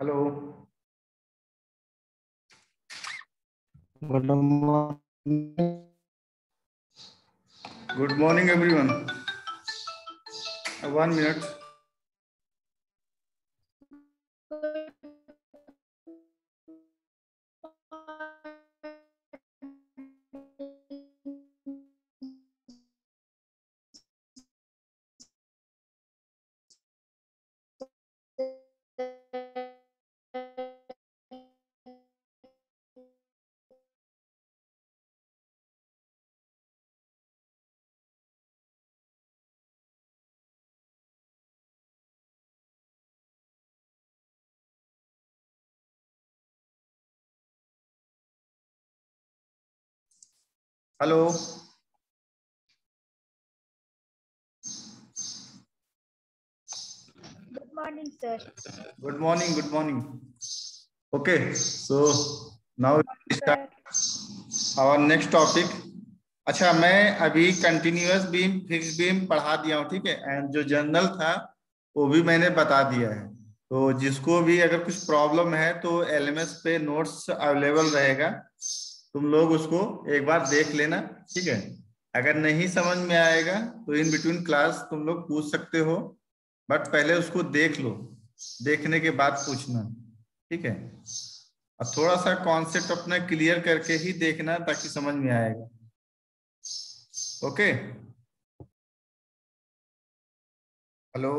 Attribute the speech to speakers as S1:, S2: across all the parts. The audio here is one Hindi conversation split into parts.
S1: Hello,
S2: good morning.
S1: Good morning everyone. 1 minute. Hello.
S3: Good morning, sir.
S1: Good morning, good morning. Okay, so now start our next topic. अच्छा, मैं अभी कंटिन्यूअस बीम, फिक्स बीम पढ़ा दिया हूँ, ठीक है। एंड जो जनरल था वो भी मैंने बता दिया है। तो जिसको भी अगर कुछ प्रॉब्लम है तो एलएमएस पे नोट्स अवेलेबल रहेगा, तुम लोग उसको एक बार देख लेना, ठीक है। अगर नहीं समझ में आएगा तो इन बिटवीन क्लास तुम लोग पूछ सकते हो, बट पहले उसको देख लो, देखने के बाद पूछना, ठीक है। और थोड़ा सा कॉन्सेप्ट अपना क्लियर करके ही देखना ताकि समझ में आएगा। Okay, hello.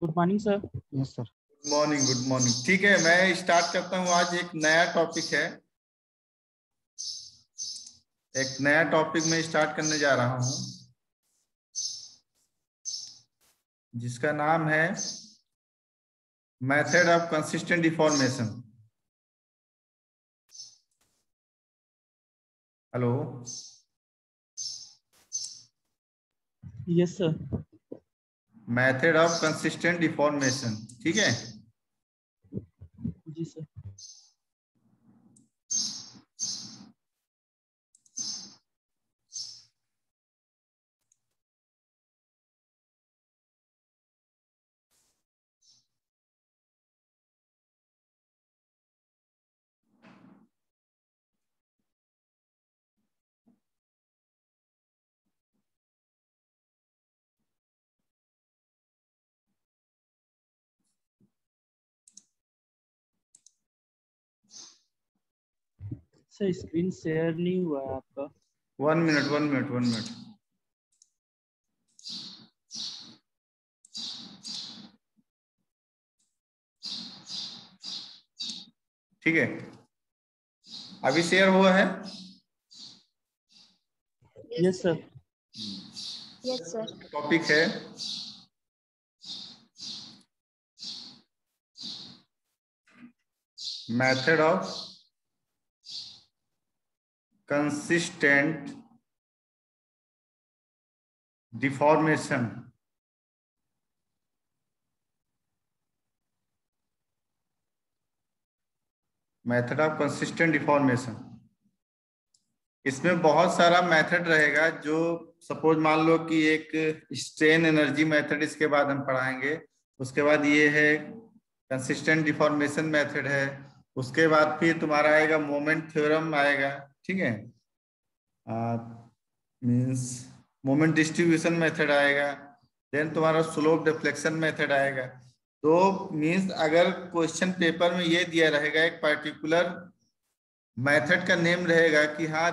S2: Good morning sir. Yes sir.
S1: Good morning, good morning. ठीक है, मैं स्टार्ट करता हूँ। आज एक नया टॉपिक है, एक नया टॉपिक मैं स्टार्ट करने जा रहा हूँ जिसका नाम है method of consistent deformation. Hello.
S2: Yes sir.
S1: Method of consistent deformation, ठीक है।
S2: जी सर। सर स्क्रीन शेयर नहीं हुआ है आपका।
S1: 1 मिनट, 1 मिनट, 1 मिनट। ठीक है, अभी शेयर हुआ है।
S2: Yes sir.
S3: Yes, sir.
S1: Topic है method of consistent deformation. Method of consistent deformation, इसमें बहुत सारा मेथड रहेगा। जो सपोज मान लो कि एक स्ट्रेन एनर्जी मेथड इसके बाद हम पढ़ाएंगे, उसके बाद ये है कंसिस्टेंट डिफॉर्मेशन मेथड है, उसके बाद फिर तुम्हारा आएगा मोमेंट थ्योरम आएगा, ठीक है। मींस मोमेंट डिस्ट्रीब्यूशन मेथड आएगा, देन तुम्हारा स्लोप डिफ्लेक्शन मेथड आएगा। तो मींस अगर क्वेश्चन पेपर में ये दिया रहेगा, एक पर्टिकुलर मेथड का नेम रहेगा कि हाँ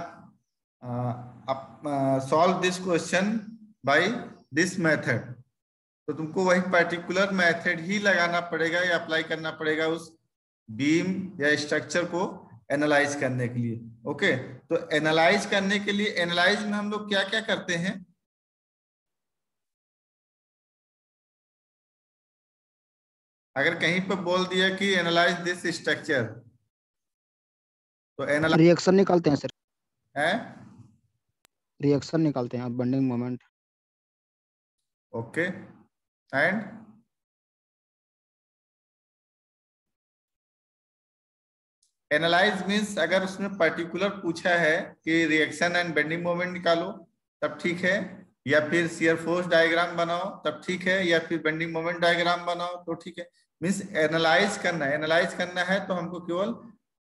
S1: solve this question by this method, तो तुमको वही पर्टिकुलर मेथड ही लगाना पड़ेगा या अप्लाई करना पड़ेगा उस बीम या स्ट्रक्चर को एनालाइज करने के लिए। ओके, तो एनालाइज करने के लिए, एनालाइज में हम लोग क्या क्या करते हैं? अगर कहीं पर बोल दिया कि एनालाइज दिस स्ट्रक्चर, तो एनालाइज
S2: रिएक्शन निकालते हैं सर।
S1: है।
S2: रिएक्शन निकालते हैं, bending moment.
S1: Okay, and analyse means अगर उसमें पर्टिकुलर पूछा है कि रिएक्शन एंड बेंडिंग मोमेंट निकालो तब ठीक है, या फिर शियर फोर्स डायग्राम बनाओ तब ठीक है, या फिर बेंडिंग मोमेंट डायग्राम बनाओ तो ठीक है। मीन्स एनालाइज करना है, एनालाइज करना है तो हमको केवल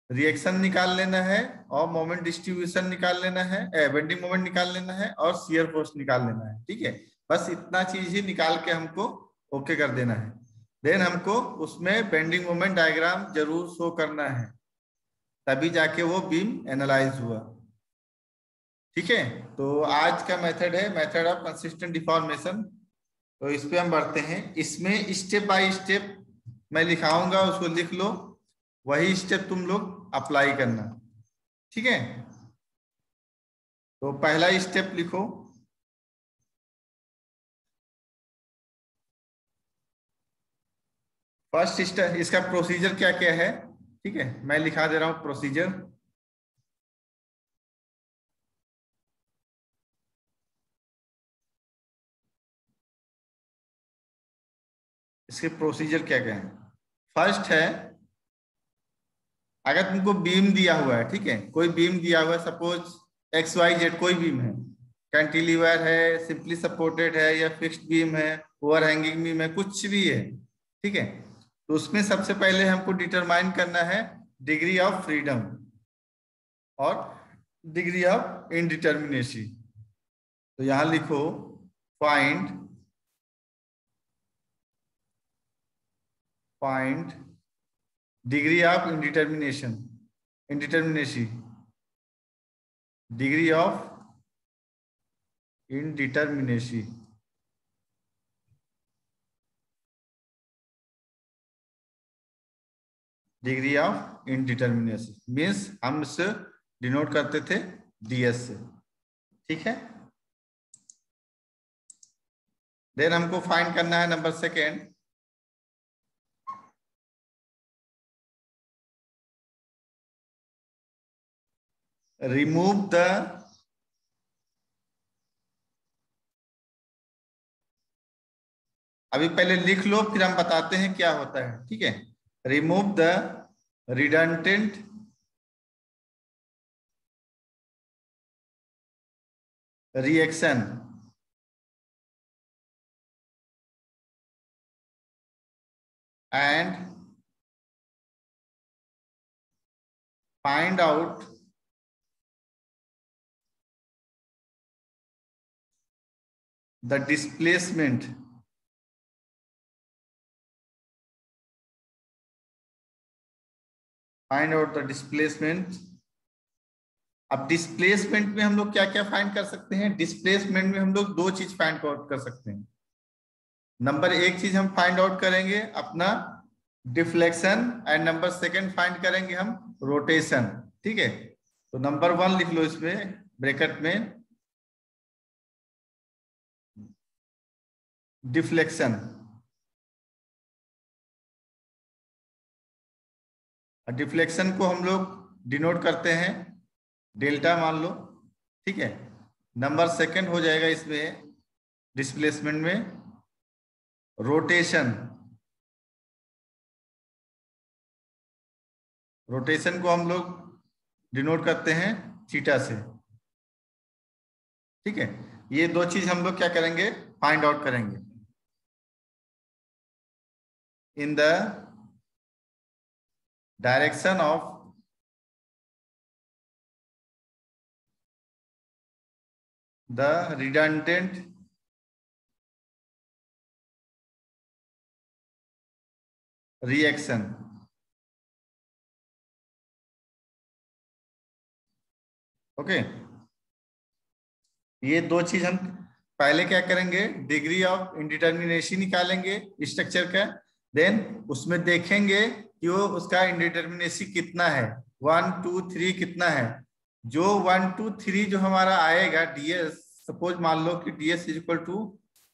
S1: रिएक्शन निकाल लेना है और मोमेंट डिस्ट्रीब्यूशन निकाल लेना है, बेंडिंग मोमेंट निकाल लेना है और शियर फोर्स निकाल लेना है, ठीक है। बस इतना चीज ही निकाल के हमको ओके कर देना है। देन हमको उसमें बेंडिंग मोमेंट डायग्राम जरूर शो करना है, तभी जाके वो बीम एनालाइज हुआ, ठीक है। तो आज का मेथड है मेथड ऑफ कंसिस्टेंट डिफॉर्मेशन। तो इस पे हम बढ़ते हैं। इसमें स्टेप बाय स्टेप मैं लिखाऊंगा, उसको लिख लो, वही स्टेप तुम लोग अप्लाई करना, ठीक है। तो पहला स्टेप लिखो, फर्स्ट स्टेप। इसका प्रोसीजर क्या क्या है, ठीक है, मैं लिखा दे रहा हूं प्रोसीजर। इसके प्रोसीजर क्या क्या है। फर्स्ट है, अगर तुमको बीम दिया हुआ है, ठीक है, कोई बीम दिया हुआ है, सपोज XYZ कोई बीम है, कैंटिलीवर है, सिंपली सपोर्टेड है, या फिक्स्ड बीम है, ओवरहैंगिंग बीम है, कुछ भी है, ठीक है, तो उसमें सबसे पहले हमको डिटरमाइन करना है डिग्री ऑफ फ्रीडम और डिग्री ऑफ इनडिटर्मिनेसी। तो यहां लिखो find degree of indeterminacy, degree of indeterminacy. Degree of indeterminacy means हम इससे डिनोट करते थे DS से, ठीक है। देन हमको फाइंड करना है नंबर सेकेंड, रिमूव द अभी पहले लिख लो फिर हम बताते हैं क्या होता है, ठीक है। Remove the redundant reaction and find out the displacement अब डिस्प्लेसमेंट में हम लोग क्या क्या फाइंड कर सकते हैं। डिस्प्लेसमेंट में हम लोग दो चीज फाइंड आउट कर सकते हैं। नंबर एक चीज हम फाइंड आउट करेंगे अपना deflection and number second find करेंगे हम रोटेशन, ठीक है। तो नंबर 1 लिख लो इसमें ब्रैकेट में, डिफ्लेक्शन। डिफ्लेक्शन को हम लोग डिनोट करते हैं डेल्टा मान लो, ठीक है। नंबर सेकंड हो जाएगा इसमें डिस्प्लेसमेंट में रोटेशन। रोटेशन को हम लोग डिनोट करते हैं थीटा से, ठीक है। ये दो चीज हम लोग क्या करेंगे, फाइंड आउट करेंगे इन the direction of the redundant reaction. Okay, ये दो चीज हम पहले क्या करेंगे, डिग्री ऑफ इनडिटर्मिनेसी निकालेंगे स्ट्रक्चर का, देन उसमें देखेंगे कि वो उसका इनडिटर्मिनेसी कितना है, 1 2 3 कितना है। जो 1 2 3 जो हमारा आएगा DS, सपोज मान लो कि DS इज इक्वल टू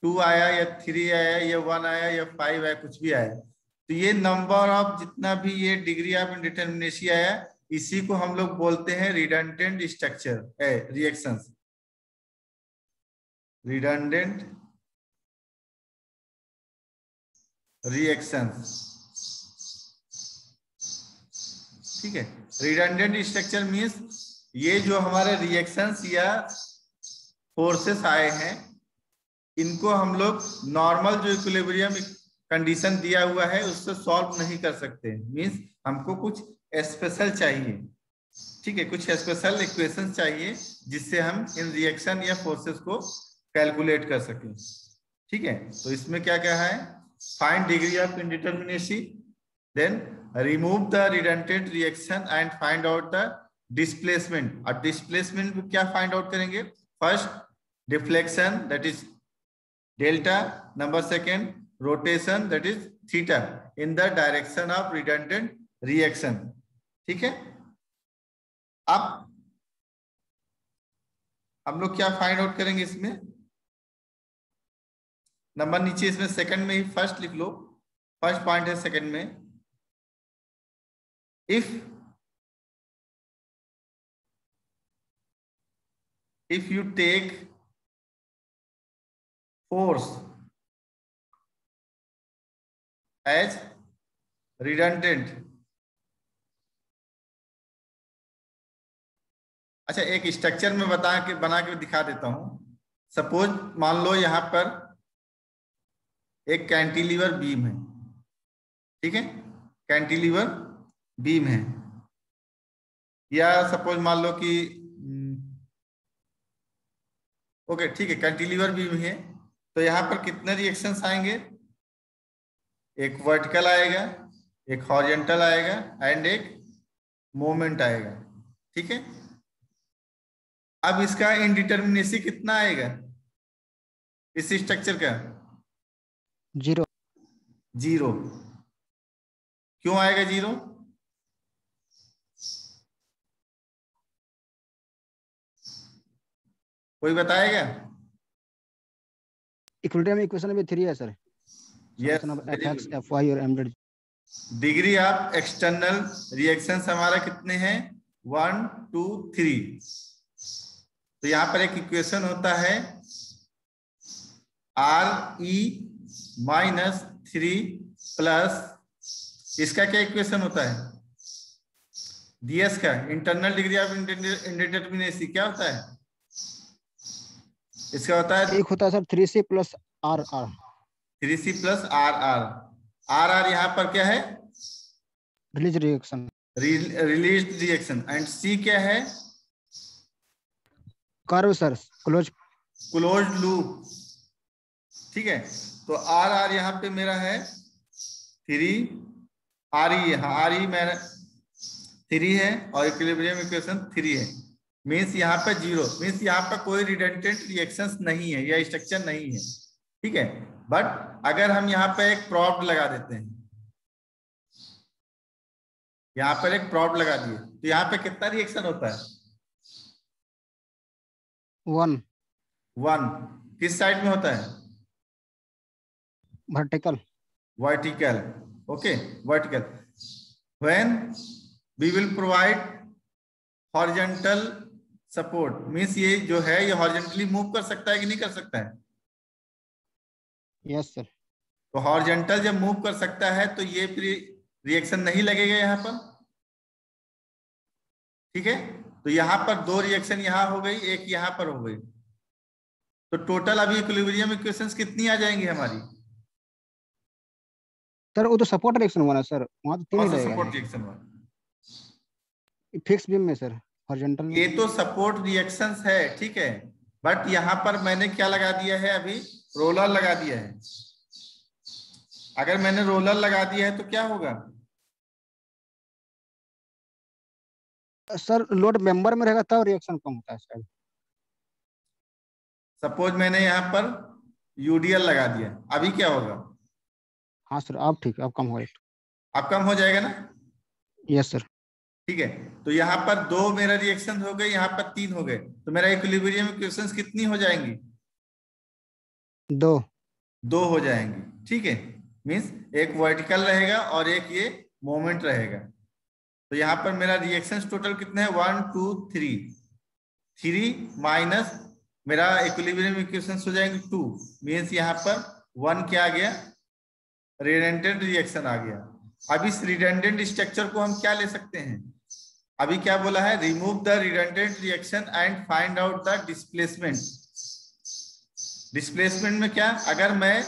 S1: 2 आया या 3 आया या 1 आया या 5 आया, कुछ भी आया, तो ये नंबर ऑफ जितना भी ये डिग्री ऑफ इनडिटर्मिनेसी आया, इसी को हम लोग बोलते हैं redundant structure reactions, redundant reactions, ठीक है। रिडंडेंट स्ट्रक्चर मींस ये जो हमारे रिएक्शंस या फोर्सेस आए हैं, इनको हम लोग नॉर्मल जो इक्विलिब्रियम कंडीशन दिया हुआ है उससे सॉल्व नहीं कर सकते, मींस हमको कुछ स्पेशल चाहिए, ठीक है, कुछ स्पेशल इक्वेशन चाहिए जिससे हम इन रिएक्शन या फोर्सेस को कैलकुलेट कर सकें, ठीक है। तो इसमें क्या क्या है, find degree of indeterminacy, then remove the redundant reaction and find out the displacement. अब डिस्प्लेसमेंट में क्या फाइंड आउट करेंगे, first deflection that is delta, number second rotation that is theta in the direction of redundant reaction, ठीक है। अब हम लोग क्या फाइंड आउट करेंगे इसमें, नंबर नीचे इसमें सेकंड में ही फर्स्ट लिख लो, फर्स्ट पॉइंट है सेकंड में, if you take force as redundant. अच्छा, एक स्ट्रक्चर में बना के दिखा देता हूं। सपोज मान लो यहां पर एक कैंटिलीवर बीम है, ठीक है, कैंटिलीवर बीम है, या सपोज मान लो कि ओके ठीक है, कैंटिलीवर बीम है। तो यहाँ पर कितने रिएक्शंस आएंगे? एक वर्टिकल आएगा, एक हॉरिजॉन्टल आएगा एंड एक मोमेंट आएगा, ठीक है। अब इसका इनडिटर्मिनेसी कितना आएगा इस स्ट्रक्चर का?
S2: 0।
S1: 0। क्यों आएगा 0? कोई बताएगा?
S2: इक्विलिब्रियम इक्वेशन में 3 है sir.
S1: Yes,
S2: summation of fx fy और m।
S1: Degree of external reactions हमारा कितने हैं? 1 2 3। तो यहां पर एक इक्वेशन होता है RE माइनस 3 प्लस, इसका क्या इक्वेशन होता है? DS का इंटरनल डिग्री ऑफ इंडिटरमिनेसी क्या होता है? इसका होता है
S2: एक होता है sir 3c plus RR।
S1: 3c plus RR। RR यहाँ पर क्या है?
S2: Release reaction,
S1: release reaction. And C क्या है?
S2: कर्व सर,
S1: क्लोज लूप, ठीक है। तो RR यहाँ पे मेरा है 3, RE यहाँ RE मेरा 3 है और इक्विलिब्रियम इक्वेशन 3 है। मीन्स यहाँ पे 0, मीन्स यहाँ पर कोई रिडंडेंट रिएक्शंस नहीं है या स्ट्रक्चर नहीं है, ठीक है। बट अगर हम यहाँ पे एक प्रॉप लगा देते हैं, यहाँ पर एक प्रॉप लगा दिए, तो यहाँ पे कितना रिएक्शन होता है?
S2: 1।
S1: किस साइड में होता है?
S2: Vertical.
S1: Vertical, okay, vertical. When we will provide horizontal support, means ये जो है ये हॉरिजॉन्टली मूव कर सकता है कि नहीं कर सकता है?
S2: Yes sir.
S1: तो हॉरिजॉन्टल जब मूव कर सकता है तो ये फिर रिएक्शन नहीं लगेगा यहाँ पर, ठीक है। तो यहाँ पर 2 रिएक्शन यहाँ हो गई, एक यहाँ पर हो गई। तो टोटल अभी इक्विलिब्रियम इक्वेशंस कितनी आ जाएंगी हमारी?
S2: सर वो तो सपोर्ट रिएक्शन हुआ ना सर, वहां तो 3 ही रहेगा।
S1: सपोर्ट रिएक्शन हुआ
S2: फिक्स बीम में सर, हॉरिजॉन्टल में।
S1: ये तो सपोर्ट रिएक्शंस है, ठीक है। बट यहाँ पर मैंने क्या लगा दिया है? अभी रोलर लगा दिया है। अगर मैंने रोलर लगा दिया है तो क्या होगा?
S2: सर लोड मेंबर में रहेगा तब रिएक्शन कम होता है सर।
S1: सपोज मैंने यहाँ पर यूडीएल लगा दिया, अभी क्या होगा?
S2: हाँ सर, अब ठीक, अब कम होगा।
S1: अब कम हो जाएगा ना?
S2: Yes sir.
S1: ठीक है। तो यहाँ पर 2 मेरा रिएक्शन हो गए, यहाँ पर 3 हो गए, तो मेरा इक्विलिब्रियम इक्वेशंस कितनी हो जाएंगी? 2 हो जाएंगी, ठीक है। मींस एक वर्टिकल रहेगा और एक ये मोमेंट रहेगा। तो यहाँ पर मेरा रिएक्शंस टोटल कितने हैं? 1 2 3 माइनस मेरा इक्विलिब्रियम इक्वेशंस हो जाएंगे 2, मींस यहाँ पर 1 क्या आ गया? रिडंडेंट रिएक्शन आ गया। अब इस रिडंडेंट स्ट्रक्चर को हम क्या ले सकते हैं? अभी क्या बोला है? Remove the redundant reaction and find out the displacement. Displacement में क्या? अगर मैं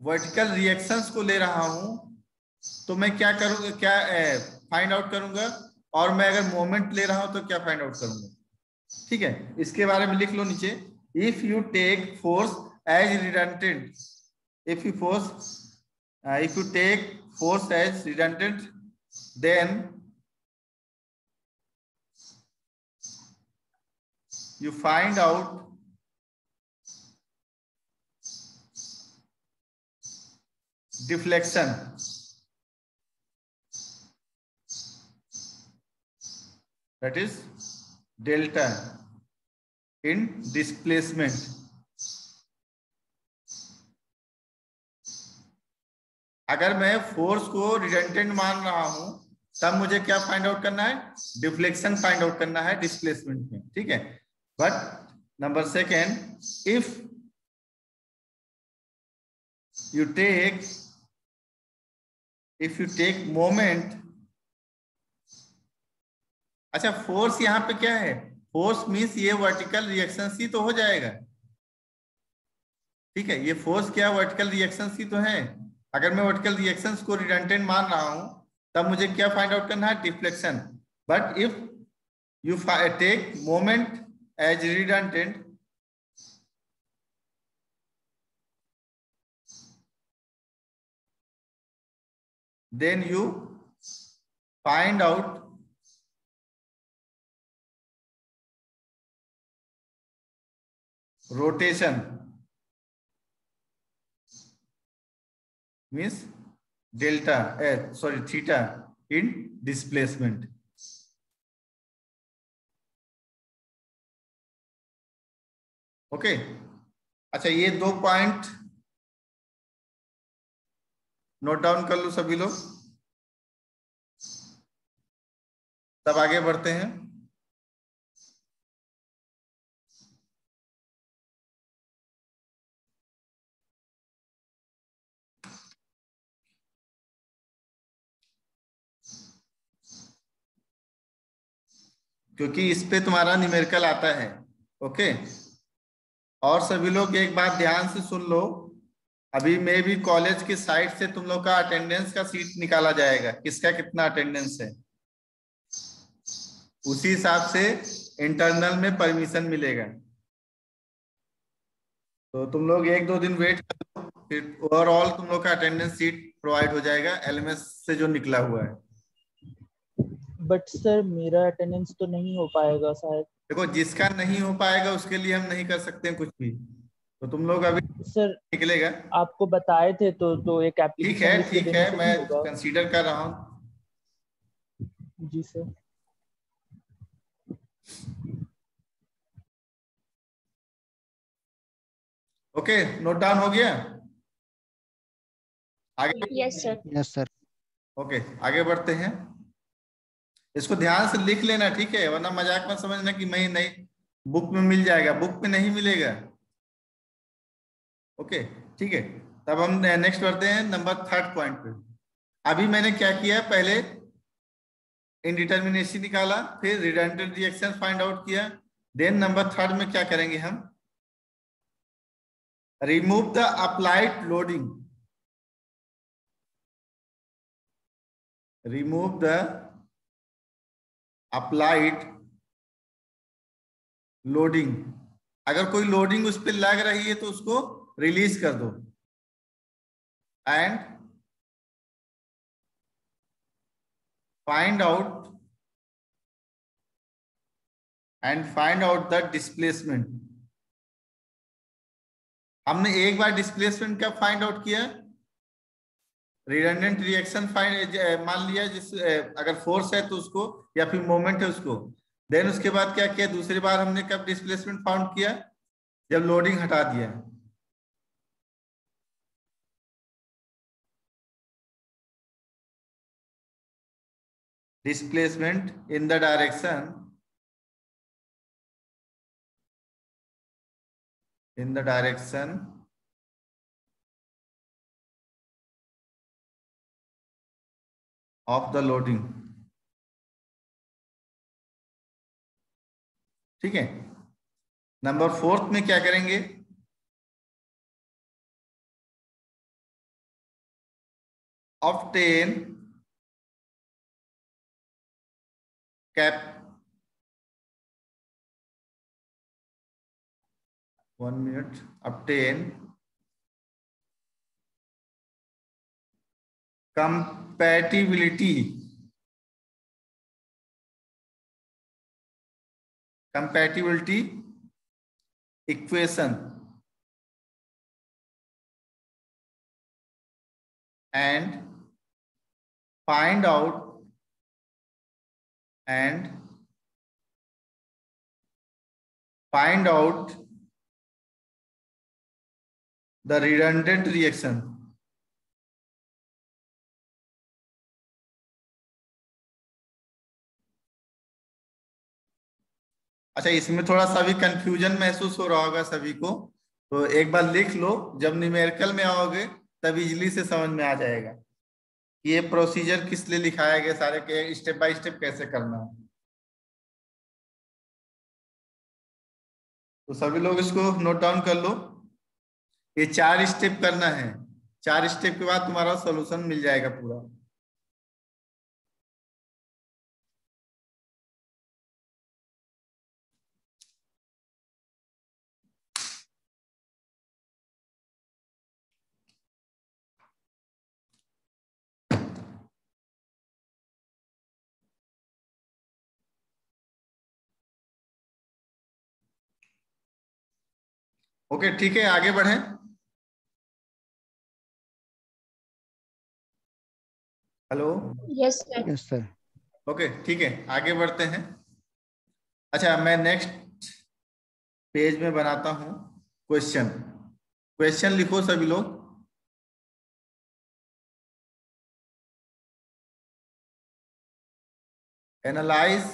S1: वर्टिकल रिएक्शंस को ले रहा हूं तो मैं क्या करूंगा, क्या फाइंड आउट करूंगा, और मैं अगर मोमेंट ले रहा हूं तो क्या फाइंड आउट करूंगा, ठीक है। इसके बारे में लिख लो नीचे। If you take force as redundant, if you take force as redundant, then you find out deflection, that is delta in displacement. अगर मैं फोर्स को रिडंडेंट मान रहा हूं तब मुझे क्या फाइंड आउट करना है? डिफ्लेक्शन फाइंड आउट करना है डिस्प्लेसमेंट में, ठीक है। But number second, if you take if you take moment, अच्छा फोर्स यहाँ पे क्या है, फोर्स मीन्स ये वर्टिकल रिएक्शन ही तो हो जाएगा, ठीक है, ये फोर्स क्या वर्टिकल रिएक्शन ही तो है। अगर मैं वर्टिकल रिएक्शंस को रिडंडेंट मान रहा हूं तब मुझे क्या फाइंड आउट करना है, deflection. But if you take moment as redundant, then you find out rotation means delta theta in displacement। Okay अच्छा ये 2 पॉइंट नोट डाउन कर लो सभी लोग, तब आगे बढ़ते हैं। क्योंकि इस पे तुम्हारा न्यूमेरिकल आता है। ओके और सभी लोग एक बात ध्यान से सुन लो, अभी मे भी कॉलेज की साइड से तुम लोग का अटेंडेंस का सीट निकाला जाएगा, किसका कितना अटेंडेंस है, उसी हिसाब से इंटरनल में परमिशन मिलेगा। तो तुम लोग 1-2 दिन वेट कर लो, फिर ओवरऑल तुम लोग का अटेंडेंस सीट प्रोवाइड हो जाएगा एलएमएस से जो निकला हुआ है।
S2: बट सर मेरा अटेंडेंस तो नहीं हो पाएगा शायद।
S1: देखो जिसका नहीं हो पाएगा उसके लिए हम नहीं कर सकते हैं कुछ भी, तो तुम लोग अभी
S2: सर
S1: निकलेगा।
S2: आपको बताए थे तो एक एप्लीकेशन
S1: ठीक है मैं कंसीडर कर रहा हूँ।
S2: जी सर।
S1: ओके नोट डाउन हो गया, आगे।
S3: Yes sir.
S2: Yes sir.
S1: Okay आगे बढ़ते हैं, इसको ध्यान से लिख लेना ठीक है, वरना मजाक मत समझना कि मैं नहीं बुक में मिल जाएगा, बुक में नहीं मिलेगा। ओके ठीक है, तब हम नेक्स्ट बढ़ते हैं नंबर 3rd पॉइंट पे। अभी मैंने क्या किया, पहले इनडिटर्मिनेसी निकाला, फिर रिडंडेंट रिएक्शन फाइंड आउट किया, देन नंबर 3rd में क्या करेंगे हम, remove the applied loading, remove the applied loading. अगर कोई लोडिंग उस पर लग रही है तो उसको रिलीज कर दो, and find out the displacement. हमने एक बार डिस्प्लेसमेंट का फाइंड आउट किया, रिडंडेंट रिएक्शन फाइंड मान लिया, जिस अगर फोर्स है तो उसको, या फिर मोमेंट है उसको, देन उसके बाद क्या किया, दूसरी बार हमने कब डिस्प्लेसमेंट फाउंड किया, जब लोडिंग हटा दिया। Displacement in the direction of the loading. ठीक है, नंबर 4th में क्या करेंगे, obtain cap 1 minute, obtain compatibility equation and find out the redundant reaction। अच्छा इसमें थोड़ा सा भी कंफ्यूजन महसूस हो रहा होगा सभी को, तो एक बार लिख लो, जब न्यूमेरिकल में आओगे तब इजीली से समझ में आ जाएगा ये प्रोसीजर किस लिए लिखाया गया, सारे के स्टेप बाय स्टेप कैसे करना है। तो सभी लोग इसको नोट डाउन कर लो। ये 4 स्टेप करना है, 4 स्टेप के बाद तुम्हारा सॉल्यूशन मिल जाएगा पूरा। ओके ठीक है, आगे बढ़े। Hello.
S3: Yes sir.
S4: Yes sir.
S1: Okay ठीक है, आगे बढ़ते हैं। अच्छा, मैं नेक्स्ट पेज में बनाता हूं क्वेश्चन। क्वेश्चन लिखो सभी लोग। Analyse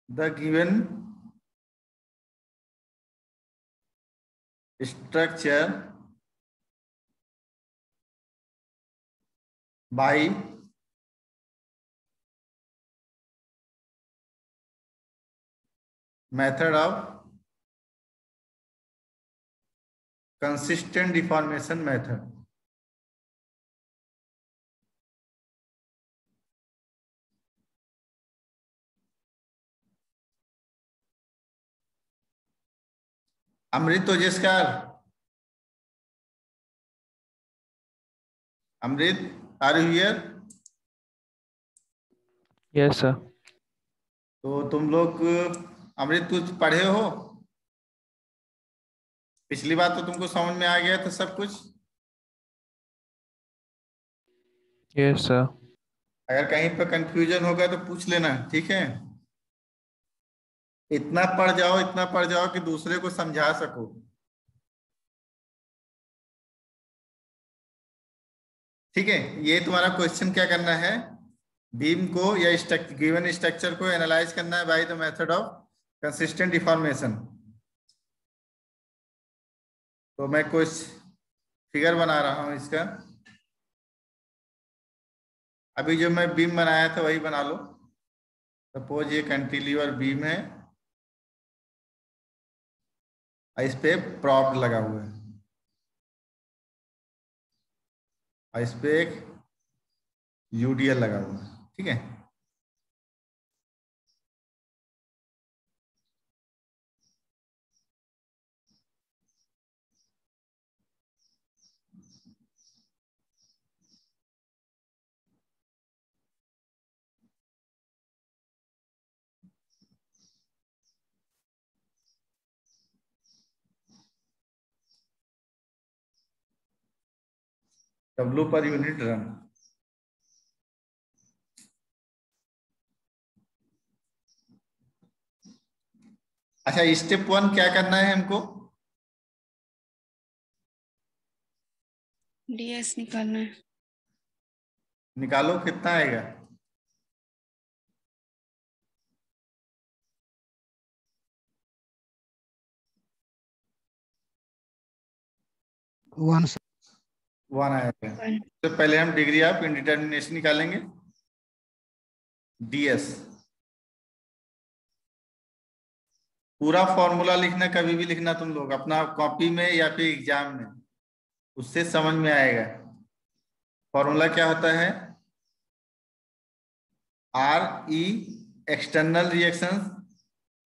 S1: the given structure by method of consistent deformation method। Amrit ओजेस्कार, Amrit are you here?
S2: Yes sir.
S1: तो तुम लोग अमृत कुछ पढ़े हो? पिछली बार तो तुमको समझ में आ गया था सब कुछ।
S2: Yes sir.
S1: अगर कहीं पर कंफ्यूजन होगा तो पूछ लेना, ठीक है? इतना पढ़ जाओ, इतना पढ़ जाओ कि दूसरे को समझा सको। ठीक है, ये तुम्हारा क्वेश्चन क्या करना है, बीम को या गिवन स्ट्रक्चर को एनालाइज करना है by the method of consistent deformation. तो मैं कुछ फिगर बना रहा हूं इसका। अभी जो मैं बीम बनाया था वही बना लो। सपोज ये कैंटिलीवर बीम है, इस पे प्रॉप लगा हुआ है, और इस पे एक यूडीएल लगा हुआ है, ठीक है? W per unit run. अच्छा, स्टेप 1 क्या करना है हमको?
S5: डीएस निकालना है।
S1: निकालो, कितना आएगा? वन आएगा। तो पहले हम डिग्री ऑफ इंडिटरमिनेशन निकालेंगे, डीएस। पूरा फॉर्मूला लिखना, कभी भी लिखना तुम लोग अपना कॉपी में या फिर एग्जाम में, उससे समझ में आएगा। फॉर्मूला क्या होता है? R E external reaction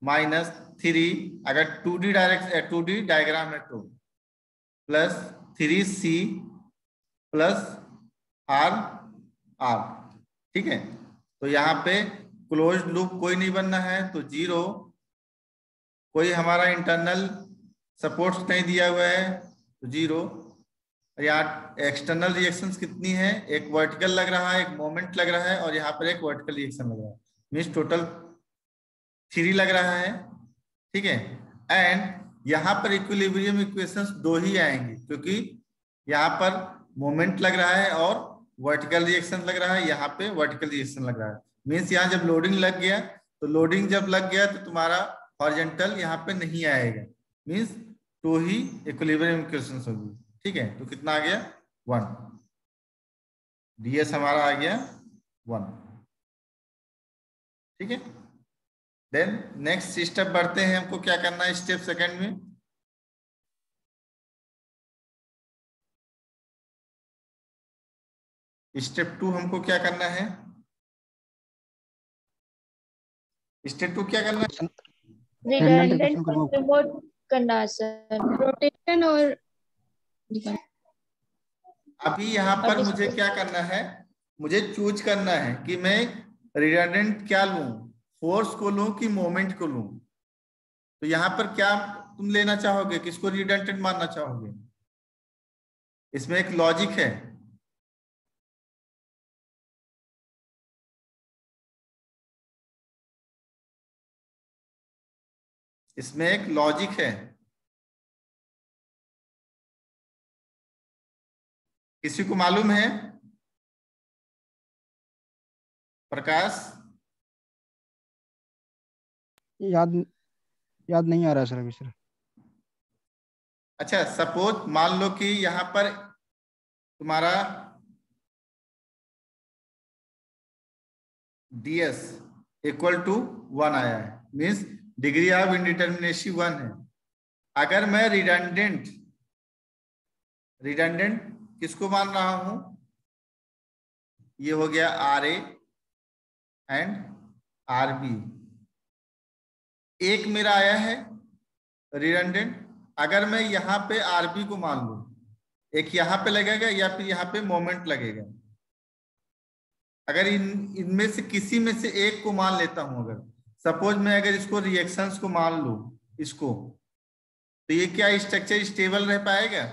S1: minus 3, अगर 2D डायग्राम है तो, plus 3C plus are are, ठीक है? तो यहाँ पे क्लोज लूप कोई नहीं बनना है तो 0, कोई हमारा इंटरनल सपोर्ट्स नहीं दिया हुआ है तो 0। यहाँ एक्सटर्नल रिएक्शंस कितनी है? एक वर्टिकल लग रहा है, एक मोमेंट लग रहा है, और यहाँ पर एक वर्टिकल रिएक्शन लग रहा है, मीन्स टोटल 3 लग रहा है, ठीक है? एंड यहाँ पर इक्विलिब्रियम इक्वेशंस 2 ही आएंगे, क्योंकि यहाँ पर मोमेंट लग रहा है और वर्टिकल रिएक्शन लग रहा है, यहाँ पे वर्टिकल रिएक्शन लग रहा है। मीन्स यहाँ जब लोडिंग लग गया तो लोडिंग जब लग गया तो तुम्हारा हॉरिजॉन्टल यहाँ पे नहीं आएगा, मीन्स 2 ही इक्विलिब्रियम इक्वेशंस होगी। ठीक है, तो कितना आ गया 1, ds हमारा आ गया 1। ठीक है, देन नेक्स्ट स्टेप बढ़ते हैं, हमको क्या करना है स्टेप सेकंड में। स्टेप 2 हमको क्या करना है, स्टेप 2 क्या करना है,
S3: रिडंडेंट को रिमूव करना है सर, रोटेशन और
S1: अभी यहाँ पर मुझे क्या करना है, मुझे चूज करना है कि मैं रिडंडेंट क्या लूं, फोर्स को लूं कि मोमेंट को लूं। तो यहाँ पर क्या तुम लेना चाहोगे, किसको रिडंडेंट मानना चाहोगे? इसमें एक लॉजिक है, इसमें एक लॉजिक है, किसी को मालूम है? प्रकाश,
S4: याद नहीं आ रहा सर अभी सर।
S1: अच्छा सपोज मान लो कि यहाँ पर तुम्हारा ds इक्वल टू 1 आया है, मीन्स डिग्री ऑफ इंडिटरमिनेसी 1 है। अगर मैं रिडंडेंट किसको मान रहा हूं, ये हो गया RA एंड RB, एक मेरा आया है रिडंडेंट। अगर मैं यहाँ पे RB को मान लूं, एक यहाँ पे लगेगा या फिर यहाँ पे मोमेंट लगेगा। अगर इनमें से किसी में से एक को मान लेता हूं, अगर सपोज मैं अगर इसको रिएक्शंस को मान लूं इसको, तो ये क्या स्ट्रक्चर स्टेबल रह पाएगा?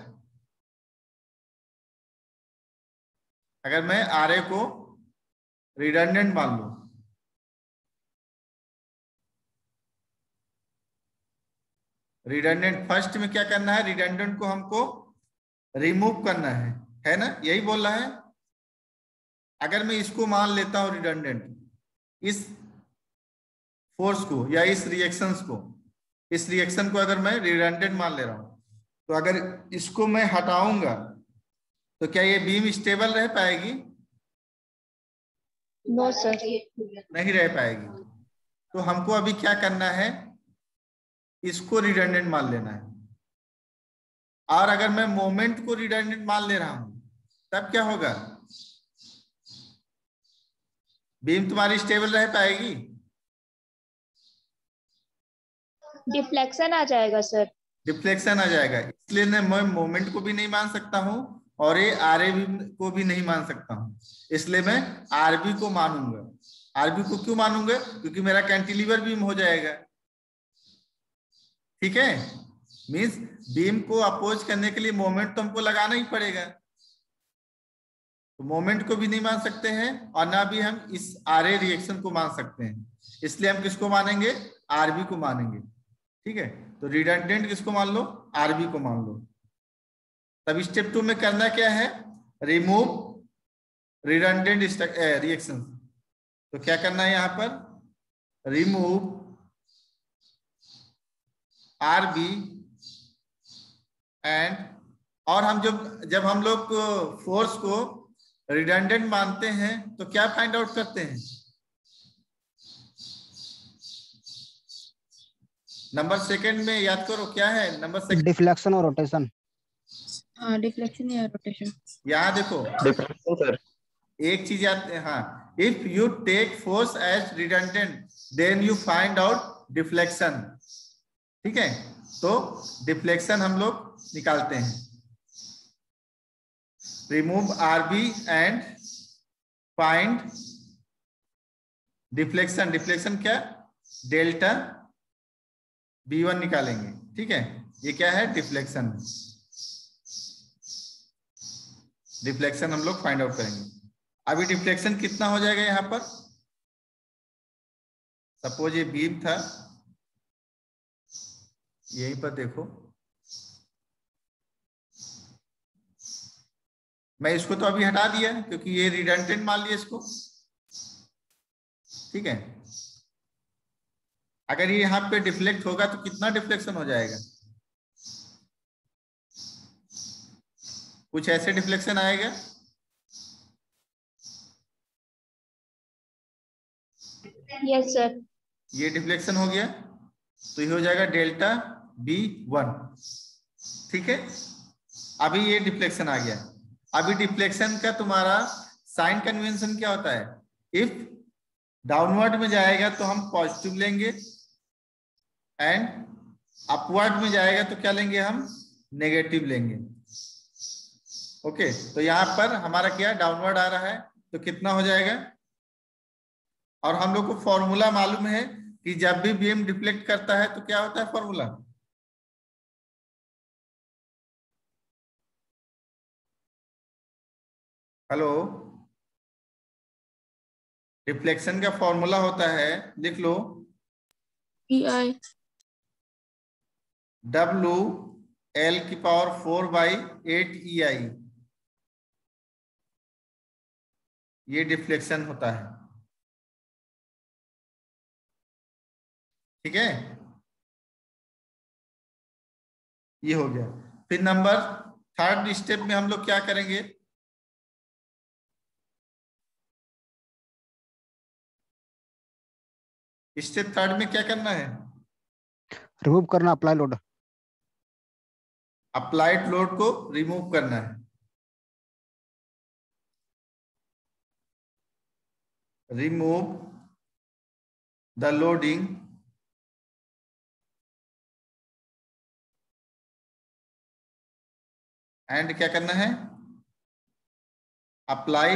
S1: अगर मैं RA को रिडंडेंट मान लूं, रिडंडेंट फर्स्ट में क्या करना है, रिडंडेंट को हमको रिमूव करना है ना, यही बोल रहा है। अगर मैं इसको मान लेता हूं रिडंडेंट, इस फोर्स को या इस रिएक्शन को अगर मैं रिडंडेंट मान ले रहा हूं, तो अगर इसको मैं हटाऊंगा तो क्या ये बीम स्टेबल रह पाएगी?
S3: नो सर,
S1: नहीं रह पाएगी। तो हमको अभी क्या करना है, इसको रिडंडेंट मान लेना है। और अगर मैं मोमेंट को रिडंडेंट मान ले रहा हूं, तब क्या होगा, बीम तुम्हारी स्टेबल रह पाएगी?
S3: डिफ्लेक्शन आ जाएगा सर,
S1: डिफ्लेक्शन आ जाएगा। इसलिए मैं मोमेंट को भी नहीं मान सकता हूं और ये RA को भी नहीं मान सकता हूं, इसलिए मैं RB को मानूंगा। RB को क्यों मानूंगा, क्योंकि मेरा कैंटिलीवर बीम हो जाएगा। ठीक है, मींस बीम को अपोज करने के लिए मोमेंट तो हमको लगाना ही पड़ेगा, तो मोमेंट को भी नहीं मान सकते हैं और ना भी हम इस RA रिएक्शन को मान सकते हैं। इसलिए हम किसको मानेंगे, RB को मानेंगे। ठीक है, तो रिडंडेंट किसको मान लो, RB को मान लो। तब स्टेप 2 में करना क्या है, रिमूव रिडंडेंट रिएक्शन। तो क्या करना है यहाँ पर, रिमूव RB एंड, और हम जब हम लोग फोर्स को रिडंडेंट मानते हैं तो क्या फाइंड आउट करते हैं, नंबर सेकंड में याद करो क्या है नंबर सेकंड,
S4: डिफ्लेक्शन और रोटेशन।
S3: हाँ डिफ्लेक्शन या रोटेशन।
S1: यहाँ देखो
S5: डिफ्लेक्शन सर,
S1: एक चीज याद, हाँ, if you take force as redundant then you find out deflection. ठीक है, तो डिफ्लेक्शन हम लोग निकालते हैं, remove RB and find deflection. Deflection क्या, डेल्टा B1 निकालेंगे। ठीक है, ये क्या है, डिफ्लेक्शन। डिफ्लेक्शन हम लोग फाइंड आउट करेंगे। अभी डिफ्लेक्शन कितना हो जाएगा, यहाँ पर सपोज ये बीम था, यहीं पर देखो, मैं इसको तो अभी हटा दिया क्योंकि ये रिडंडेंट मान लिया इसको। ठीक है, अगर ये यहाँ पे डिफ्लेक्ट होगा तो कितना डिफ्लेक्शन हो जाएगा, कुछ ऐसे डिफ्लेक्शन आएगा।
S3: Yes sir.
S1: ये डिफ्लेक्शन हो गया, तो ये हो जाएगा डेल्टा B1। ठीक है, अभी ये डिफ्लेक्शन आ गया। अभी डिफ्लेक्शन का तुम्हारा साइन कन्वेंशन क्या होता है? इफ डाउनवर्ड में जाएगा तो हम पॉजिटिव लेंगे, एंड अपवर्ड में जाएगा तो क्या लेंगे हम? नेगेटिव लेंगे। ओके, तो यहां पर हमारा क्या डाउनवर्ड आ रहा है, तो कितना हो जाएगा? और हम लोग को फॉर्मूला मालूम है कि जब भी बीम डिफ्लेक्ट करता है तो क्या होता है फॉर्मूला? हेलो, डिफ्लेक्शन का फॉर्मूला होता है, लिख लो,
S3: EI
S1: WL⁴/8EI। ये डिफ्लेक्शन होता है। ठीक है, ये हो गया। फिर नंबर थर्ड स्टेप में हम लोग क्या करेंगे? स्टेप थर्ड में क्या करना है?
S4: रिमूव करना, अप्लाई लोड।
S1: अप्लाइड लोड को रिमूव करना है। रिमूव द लोडिंग एंड क्या करना है? Apply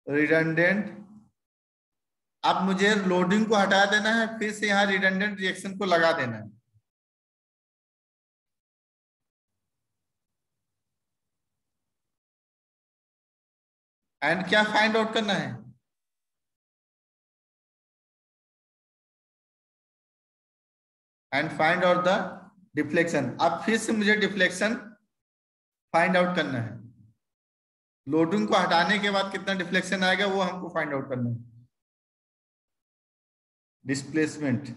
S1: redundant. अब मुझे लोडिंग को हटा देना है, फिर से यहां रिडंडेंट रिएक्शन को लगा देना है। एंड क्या फाइंड आउट करना है? And find out the deflection. अब फिर से मुझे डिफ्लेक्शन फाइंड आउट करना है। लोडिंग को हटाने के बाद कितना डिफ्लेक्शन आएगा वो हमको फाइंड आउट करना है। डिस्प्लेसमेंट,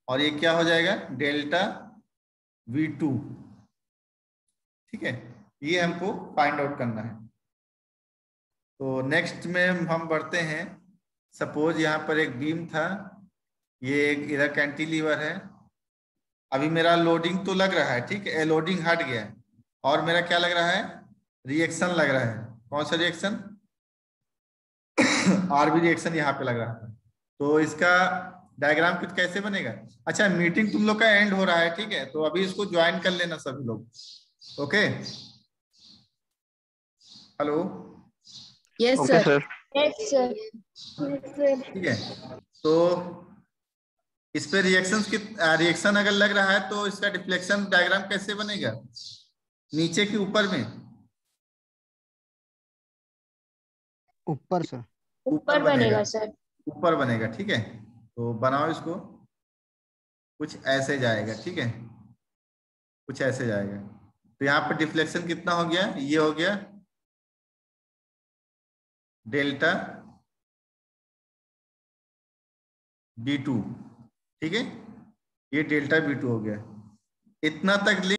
S1: और ये क्या हो जाएगा? Delta V2। ठीक है, ये हमको फाइंड आउट करना है। तो नेक्स्ट में हम बढ़ते हैं। सपोज यहाँ पर एक बीम था, ये एक इधर कैंटिलीवर है। अभी मेरा लोडिंग तो लग रहा है, ठीक है, लोडिंग हट गया है, और मेरा क्या लग रहा है? रिएक्शन लग रहा है। कौन सा रिएक्शन? आरबी रिएक्शन यहाँ पे लग रहा है। तो इसका डायग्राम कुछ कैसे बनेगा? अच्छा, मीटिंग तुम लोग का एंड हो रहा है, ठीक है, तो अभी इसको ज्वाइन कर लेना सभी लोग। Okay, hello,
S3: yes sir. Yes sir.
S1: ठीक है। तो इस पे रिएक्शन अगर लग रहा है तो इसका डिफ्लेक्शन डायग्राम कैसे बनेगा? नीचे के ऊपर में?
S4: ऊपर सर।
S3: ऊपर बनेगा सर।
S1: ऊपर बनेगा। ठीक है, तो बनाओ इसको, कुछ ऐसे जाएगा। ठीक है, कुछ ऐसे जाएगा। तो यहाँ पर डिफ्लेक्शन कितना हो गया? ये हो गया डेल्टा B2। ठीक है, ये डेल्टा B2 हो गया। इतना तक